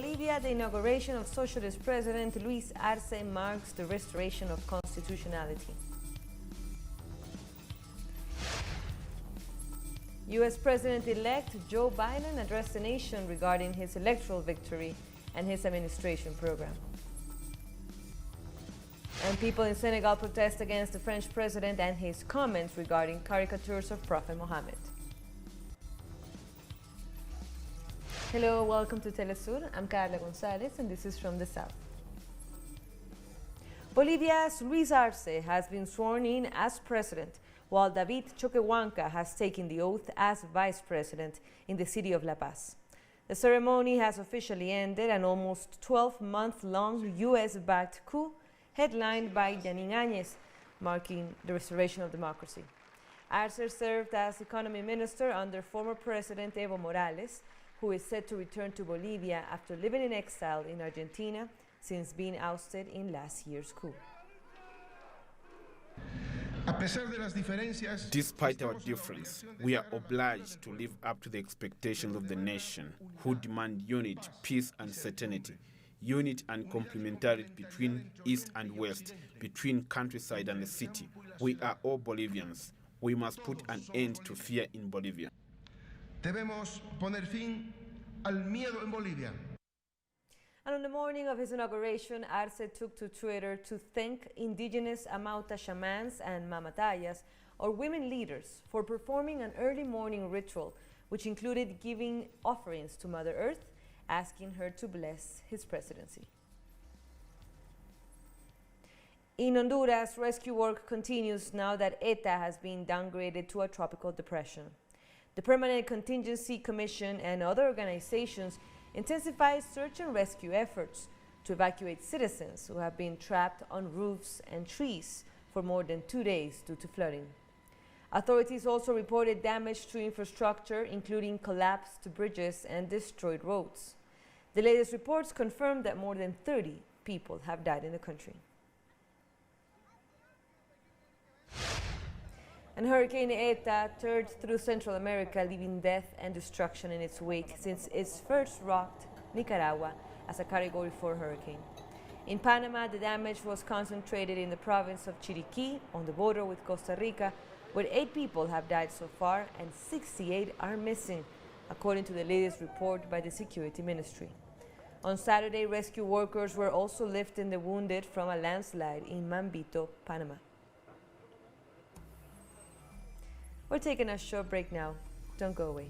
Bolivia, the inauguration of Socialist President Luis Arce marks the restoration of constitutionality. U.S. President-elect Joe Biden addressed the nation regarding his electoral victory and his administration program. And people in Senegal protest against the French president and his comments regarding caricatures of Prophet Muhammad. Hello, welcome to teleSUR. I'm Carla Gonzalez and this is from the South. Bolivia's Luis Arce has been sworn in as president, while David Choquehuanca has taken the oath as vice president in the city of La Paz. The ceremony has officially ended an almost 12-month-long U.S.-backed coup headlined by Yanin Áñez, marking the restoration of democracy. Arce served as economy minister under former President Evo Morales, who is set to return to Bolivia after living in exile in Argentina since being ousted in last year's coup. Despite our difference, we are obliged to live up to the expectations of the nation, who demand unity, peace and certainty, unity and complementarity between East and West, between countryside and the city. We are all Bolivians. We must put an end to fear in Bolivia. Debemos poner fin al miedo en Bolivia. And on the morning of his inauguration, Arce took to Twitter to thank indigenous Amauta shamans and mamatayas, or women leaders, for performing an early morning ritual, which included giving offerings to Mother Earth, asking her to bless his presidency. In Honduras, rescue work continues now that ETA has been downgraded to a tropical depression. The Permanent Contingency Commission and other organizations intensify search and rescue efforts to evacuate citizens who have been trapped on roofs and trees for more than 2 days due to flooding. Authorities also reported damage to infrastructure, including collapsed bridges and destroyed roads. The latest reports confirm that more than 30 people have died in the country. And Hurricane Eta turned through Central America, leaving death and destruction in its wake since it first rocked Nicaragua as a Category 4 hurricane. In Panama, the damage was concentrated in the province of Chiriquí, on the border with Costa Rica, where 8 people have died so far and 68 are missing, according to the latest report by the Security Ministry. On Saturday, rescue workers were also lifting the wounded from a landslide in Mambito, Panama. We're taking a short break now. Don't go away.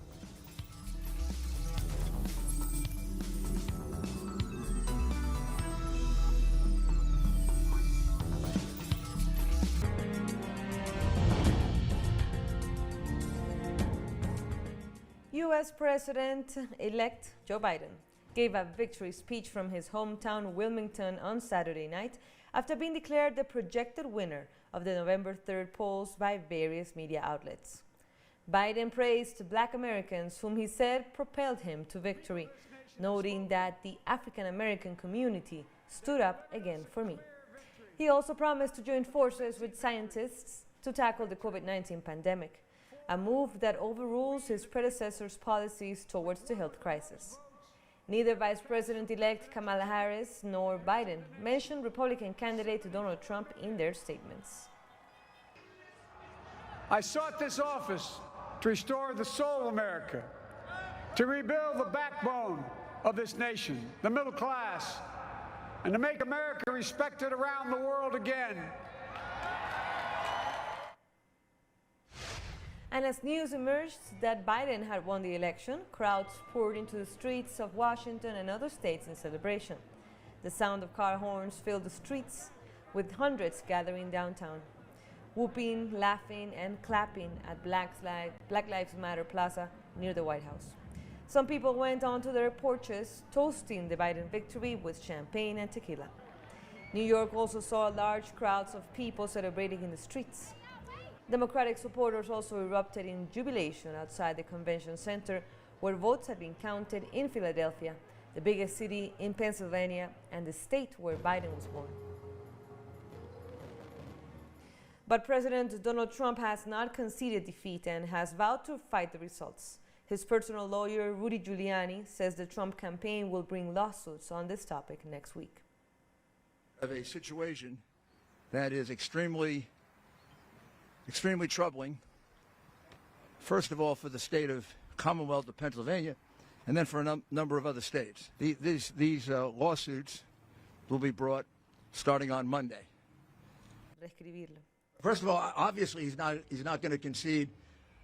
U.S. President-elect Joe Biden gave a victory speech from his hometown Wilmington on Saturday night after being declared the projected winner of the November 3rd polls by various media outlets. Biden praised Black Americans, whom he said propelled him to victory, noting that the African American community stood up again for me. He also promised to join forces with scientists to tackle the COVID-19 pandemic, a move that overrules his predecessor's policies towards the health crisis. Neither Vice President-elect Kamala Harris nor Biden mentioned Republican candidate Donald Trump in their statements. I sought this office to restore the soul of America, to rebuild the backbone of this nation, the middle class, and to make America respected around the world again. And as news emerged that Biden had won the election, crowds poured into the streets of Washington and other states in celebration. The sound of car horns filled the streets, with hundreds gathering downtown, whooping, laughing, and clapping at Black Lives Matter Plaza near the White House. Some people went onto their porches, toasting the Biden victory with champagne and tequila. New York also saw large crowds of people celebrating in the streets. Democratic supporters also erupted in jubilation outside the convention center, where votes had been counted in Philadelphia, the biggest city in Pennsylvania and the state where Biden was born. But President Donald Trump has not conceded defeat and has vowed to fight the results. His personal lawyer, Rudy Giuliani, says the Trump campaign will bring lawsuits on this topic next week. Of a situation that is extremely troubling, first of all for the state of Commonwealth of Pennsylvania, and then for a number of other states. These lawsuits will be brought starting on Monday. First of all, obviously he's not going to concede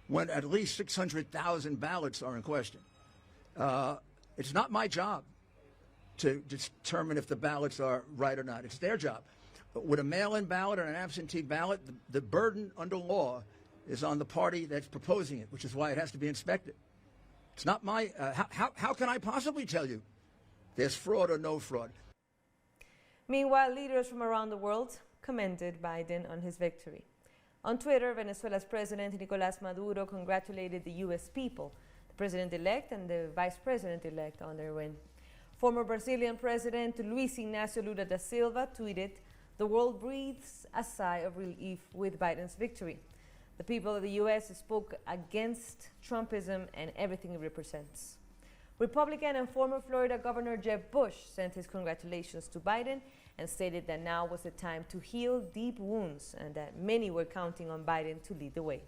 when at least 600,000 ballots are in question. It's not my job to determine if the ballots are right or not. It's their job. But with a mail-in ballot or an absentee ballot, the burden under law is on the party that's proposing it, which is why it has to be inspected. It's not my, how can I possibly tell you there's fraud or no fraud? Meanwhile, leaders from around the world commended Biden on his victory. On Twitter, Venezuela's President Nicolás Maduro congratulated the U.S. people, the President-elect and the Vice President-elect on their win. Former Brazilian President Luiz Inácio Lula da Silva tweeted, "The world breathes a sigh of relief with Biden's victory. The people of the U.S. spoke against Trumpism and everything it represents." Republican and former Florida Governor Jeb Bush sent his congratulations to Biden and stated that now was the time to heal deep wounds and that many were counting on Biden to lead the way.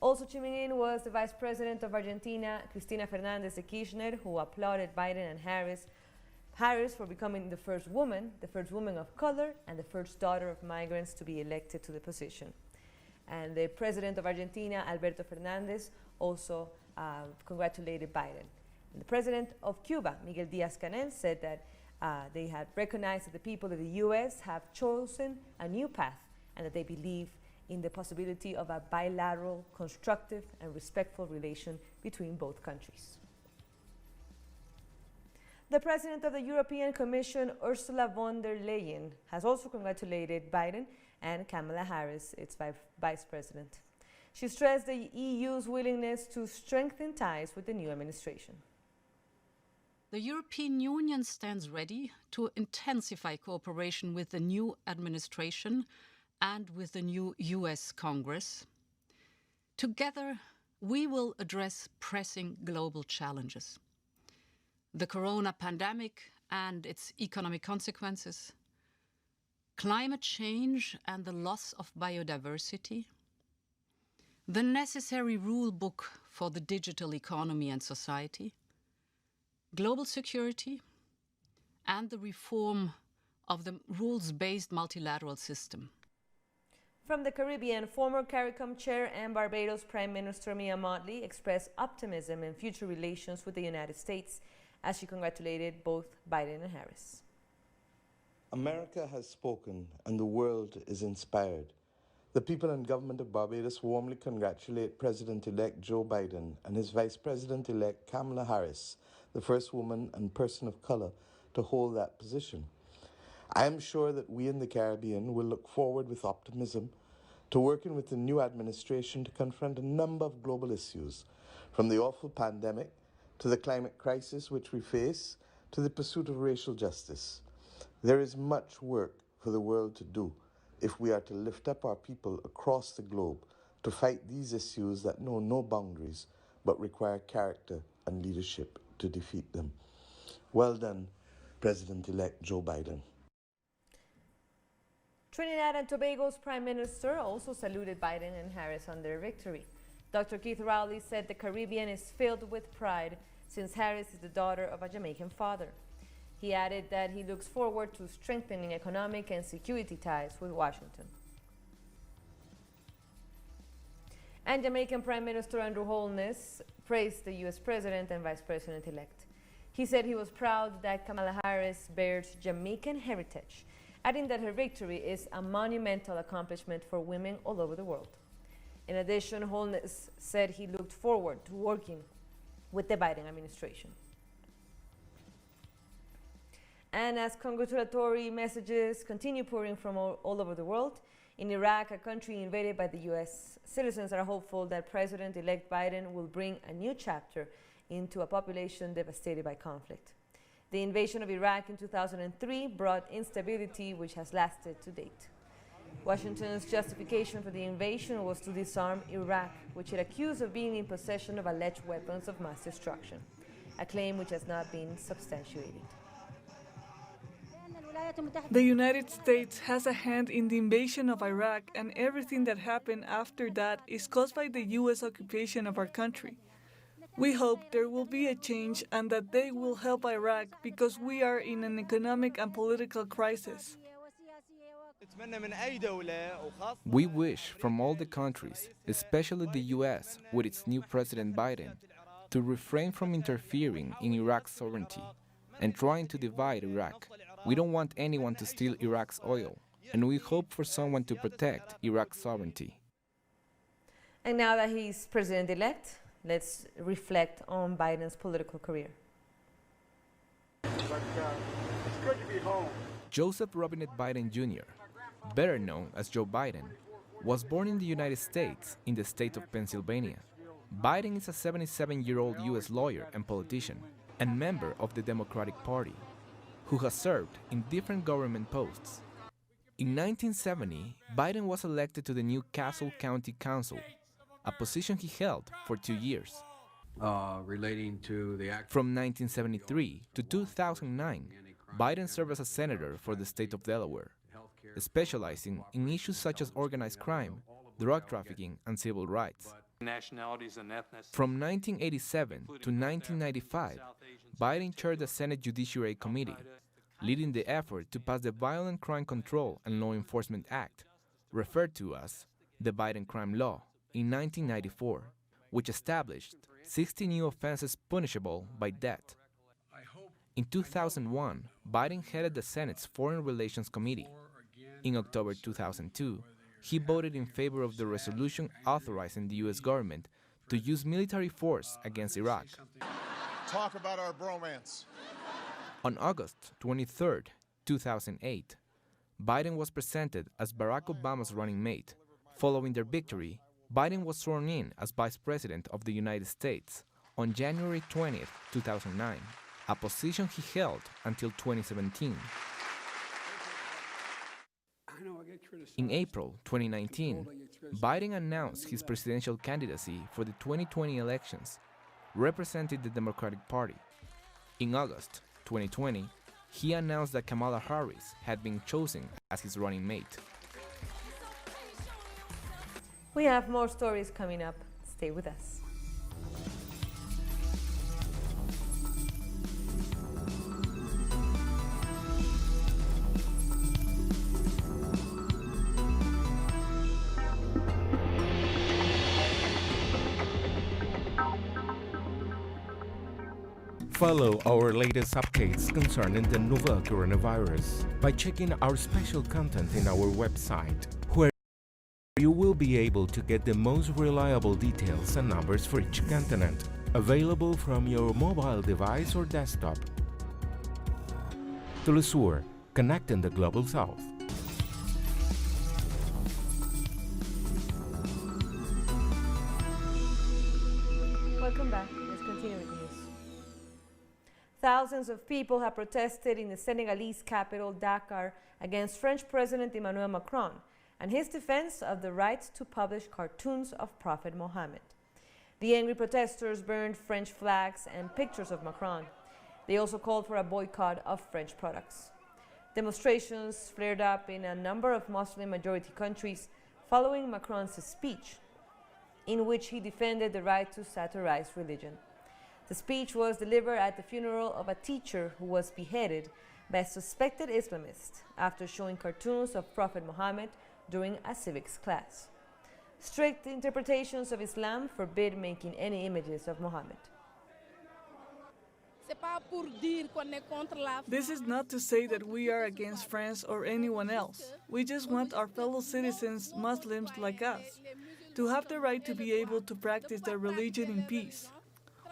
Also chiming in was the Vice President of Argentina, Cristina Fernández de Kirchner, who applauded Biden and Harris for becoming the first woman of color, and the first daughter of migrants to be elected to the position. And the President of Argentina, Alberto Fernández, also congratulated Biden. And the President of Cuba, Miguel Díaz-Canel, said that they had recognized that the people of the U.S. have chosen a new path and that they believe in the possibility of a bilateral, constructive and respectful relation between both countries. The President of the European Commission, Ursula von der Leyen, has also congratulated Biden and Kamala Harris, its Vice President. She stressed the EU's willingness to strengthen ties with the new administration. The European Union stands ready to intensify cooperation with the new administration and with the new US Congress. Together, we will address pressing global challenges: the corona pandemic and its economic consequences, climate change and the loss of biodiversity, the necessary rule book for the digital economy and society, global security, and the reform of the rules-based multilateral system. From the Caribbean, former CARICOM chair and Barbados Prime Minister Mia Mottley expressed optimism in future relations with the United States as she congratulated both Biden and Harris. America has spoken and the world is inspired. The people and government of Barbados warmly congratulate President-elect Joe Biden and his Vice President-elect Kamala Harris, the first woman and person of color to hold that position. I am sure that we in the Caribbean will look forward with optimism to working with the new administration to confront a number of global issues, from the awful pandemic to the climate crisis which we face, to the pursuit of racial justice. There is much work for the world to do if we are to lift up our people across the globe to fight these issues that know no boundaries but require character and leadership to defeat them. Well done, President-elect Joe Biden. Trinidad and Tobago's Prime Minister also saluted Biden and Harris on their victory. Dr. Keith Rowley said the Caribbean is filled with pride since Harris is the daughter of a Jamaican father. He added that he looks forward to strengthening economic and security ties with Washington. And Jamaican Prime Minister Andrew Holness praised the U.S. President and Vice President-elect. He said he was proud that Kamala Harris bears Jamaican heritage, adding that her victory is a monumental accomplishment for women all over the world. In addition, Holness said he looked forward to working with the Biden administration. And as congratulatory messages continue pouring from all over the world, in Iraq, a country invaded by the U.S., citizens are hopeful that President-elect Biden will bring a new chapter into a population devastated by conflict. The invasion of Iraq in 2003 brought instability which has lasted to date. Washington's justification for the invasion was to disarm Iraq, which it accused of being in possession of alleged weapons of mass destruction, a claim which has not been substantiated. The United States has a hand in the invasion of Iraq, and everything that happened after that is caused by the U.S. occupation of our country. We hope there will be a change and that they will help Iraq because we are in an economic and political crisis. We wish from all the countries, especially the U.S. with its new President Biden, to refrain from interfering in Iraq's sovereignty and trying to divide Iraq. We don't want anyone to steal Iraq's oil, and we hope for someone to protect Iraq's sovereignty. And now that he's president-elect, let's reflect on Biden's political career. It's good to be home. Joseph Robinette Biden Jr., better known as Joe Biden, was born in the United States in the state of Pennsylvania. Biden is a 77-year-old U.S. lawyer and politician and member of the Democratic Party, who has served in different government posts. In 1970, Biden was elected to the new Castle County Council, a position he held for 2 years. Relating to the act From 1973 to 2009, Biden served as a senator for the state of Delaware, specializing in issues such as organized crime, drug trafficking, and civil rights. nationalities and ethnicities. From 1987 to 1995, Biden chaired the Senate Judiciary Committee, leading the effort to pass the Violent Crime Control and Law Enforcement Act, referred to as the Biden Crime Law, in 1994, which established 60 new offenses punishable by death. In 2001, Biden headed the Senate's Foreign Relations Committee. In October 2002, he voted in favor of the resolution authorizing the U.S. government to use military force against Iraq. Talk about our bromance. On August 23, 2008, Biden was presented as Barack Obama's running mate. Following their victory, Biden was sworn in as Vice President of the United States on January 20, 2009, a position he held until 2017. In April 2019, Biden announced his presidential candidacy for the 2020 elections, representing the Democratic Party. In August 2020, he announced that Kamala Harris had been chosen as his running mate. We have more stories coming up. Stay with us. Follow our latest updates concerning the novel coronavirus by checking our special content in our website, where you will be able to get the most reliable details and numbers for each continent, available from your mobile device or desktop. teleSUR, connecting the Global South. Welcome back. Let's continue with news. Thousands of people have protested in the Senegalese capital, Dakar, against French President Emmanuel Macron and his defense of the right to publish cartoons of Prophet Muhammad. The angry protesters burned French flags and pictures of Macron. They also called for a boycott of French products. Demonstrations flared up in a number of Muslim-majority countries following Macron's speech, in which he defended the right to satirize religion. The speech was delivered at the funeral of a teacher who was beheaded by a suspected Islamist after showing cartoons of Prophet Muhammad during a civics class. Strict interpretations of Islam forbid making any images of Muhammad. This is not to say that we are against France or anyone else. We just want our fellow citizens, Muslims like us, to have the right to be able to practice their religion in peace.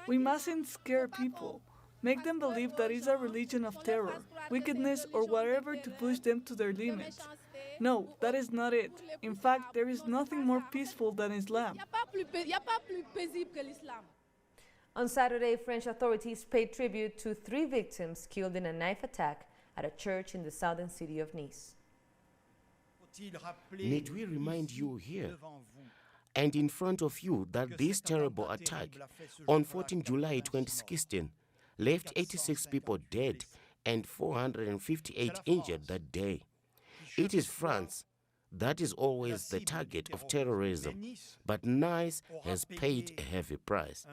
We mustn't scare people, make them believe that it's a religion of terror, wickedness, or whatever to push them to their limits. No, that is not it. In fact, there is nothing more peaceful than Islam. On Saturday, French authorities paid tribute to 3 victims killed in a knife attack at a church in the southern city of Nice. Need we remind you here and in front of you that this terrible attack on 14 July 2016 left 86 people dead and 458 injured that day. It is France that is always the target of terrorism, but Nice has paid a heavy price.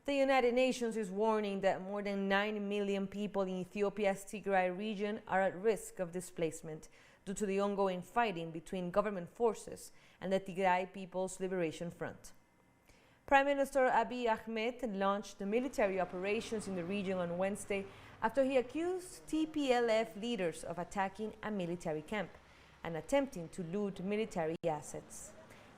The United Nations is warning that more than 9 million people in Ethiopia's Tigray region are at risk of displacement due to the ongoing fighting between government forces and the Tigray People's Liberation Front. Prime Minister Abiy Ahmed launched the military operations in the region on Wednesday after he accused TPLF leaders of attacking a military camp and attempting to loot military assets.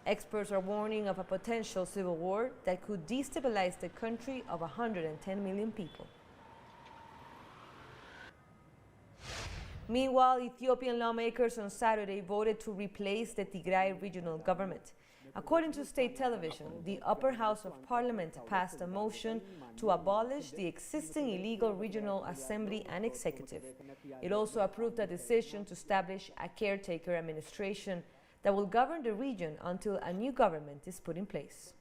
Experts are warning of a potential civil war that could destabilize the country of 110 million people. Meanwhile, Ethiopian lawmakers on Saturday voted to replace the Tigray regional government. According to state television, the upper house of parliament passed a motion to abolish the existing illegal regional assembly and executive. It also approved a decision to establish a caretaker administration that will govern the region until a new government is put in place.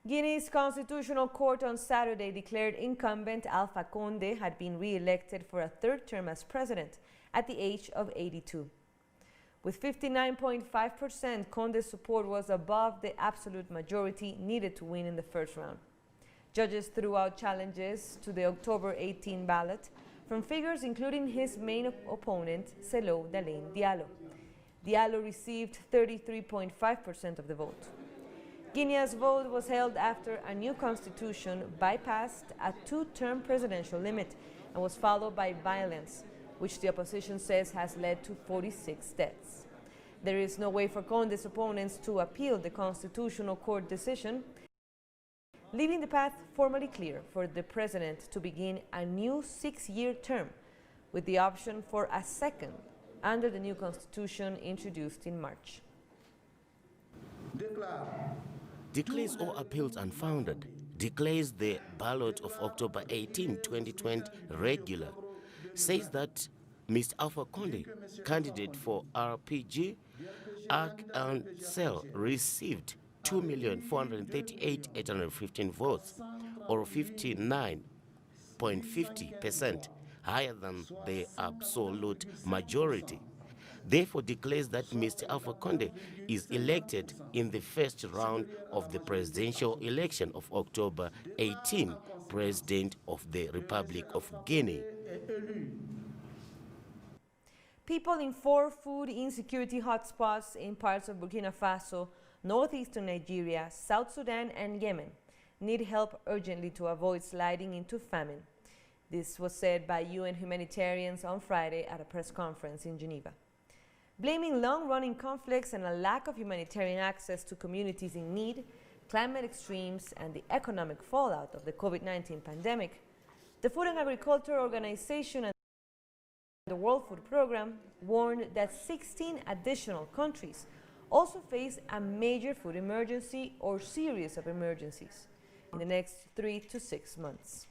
Guinea's constitutional court on Saturday declared incumbent Alpha Condé had been re-elected for a third term as president at the age of 82. With 59.5%, Condé's support was above the absolute majority needed to win in the first round. Judges threw out challenges to the October 18 ballot from figures including his main opponent, Cellou Dalein Diallo. Diallo received 33.5% of the vote. Guinea's vote was held after a new constitution bypassed a two-term presidential limit and was followed by violence, which the opposition says has led to 46 deaths. There is no way for Condé's opponents to appeal the Constitutional Court decision, leaving the path formally clear for the president to begin a new 6-year term, with the option for a second under the new constitution introduced in March. Declares all appeals unfounded. Declares the ballot of October 18, 2020 regular. Says that Mr. Alpha Condé, candidate for RPG, ARC and CEL, received 2,438,815 votes, or 59.50%, higher than the absolute majority. Therefore declares that Mr. Alpha Condé is elected in the first round of the presidential election of October 18, President of the Republic of Guinea. People in 4 food insecurity hotspots in parts of Burkina Faso, northeastern Nigeria, South Sudan and Yemen need help urgently to avoid sliding into famine. This was said by UN humanitarians on Friday at a press conference in Geneva. Blaming long-running conflicts and a lack of humanitarian access to communities in need, climate extremes and the economic fallout of the COVID-19 pandemic, the Food and Agriculture Organization and the World Food Programme warned that 16 additional countries also face a major food emergency or series of emergencies in the next 3 to 6 months.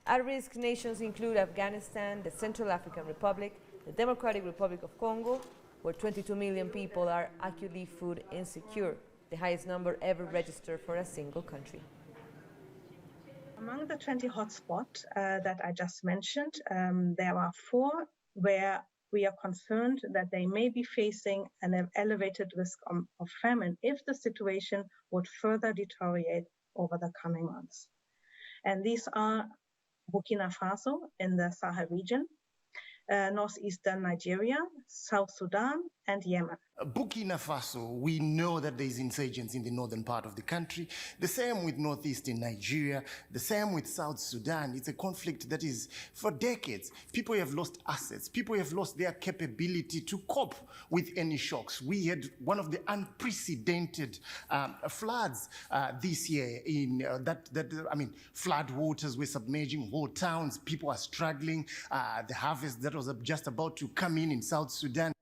At-risk nations include Afghanistan, the Central African Republic, the Democratic Republic of Congo, where 22 million people are acutely food insecure, the highest number ever registered for a single country. Among the 20 hotspots that I just mentioned, there are 4 where we are concerned that they may be facing an elevated risk of famine if the situation would further deteriorate over the coming months. And these are Burkina Faso in the Sahel region, northeastern Nigeria, South Sudan, and Yemen. Burkina Faso, we know that there is insurgents in the northern part of the country. The same with northeastern Nigeria, the same with South Sudan. It's a conflict that is for decades. People have lost assets. People have lost their capability to cope with any shocks. We had one of the unprecedented floods this year in flood waters were submerging whole towns. People are struggling. The harvest that was just about to come in South Sudan.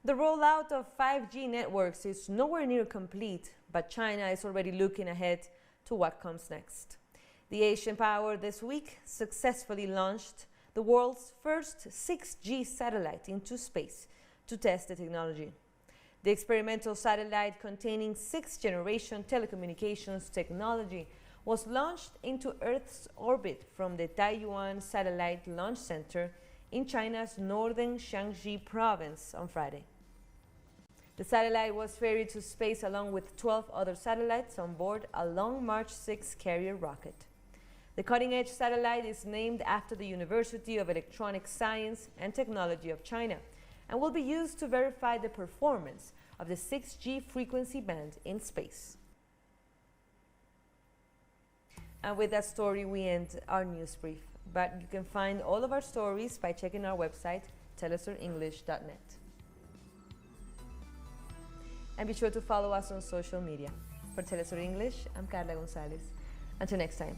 The rollout of 5G networks is nowhere near complete, but China is already looking ahead to what comes next. The Asian power this week successfully launched the world's first 6G satellite into space to test the technology. The experimental satellite containing 6th-generation telecommunications technology was launched into Earth's orbit from the Taiyuan Satellite Launch Center in China's northern Shaanxi province on Friday. The satellite was ferried to space along with 12 other satellites on board a Long March 6 carrier rocket. The cutting-edge satellite is named after the University of Electronic Science and Technology of China and will be used to verify the performance of the 6G frequency band in space. And with that story, we end our news brief. But you can find all of our stories by checking our website, telesurenglish.net. And be sure to follow us on social media. For TeleSUR English, I'm Carla Gonzalez. Until next time.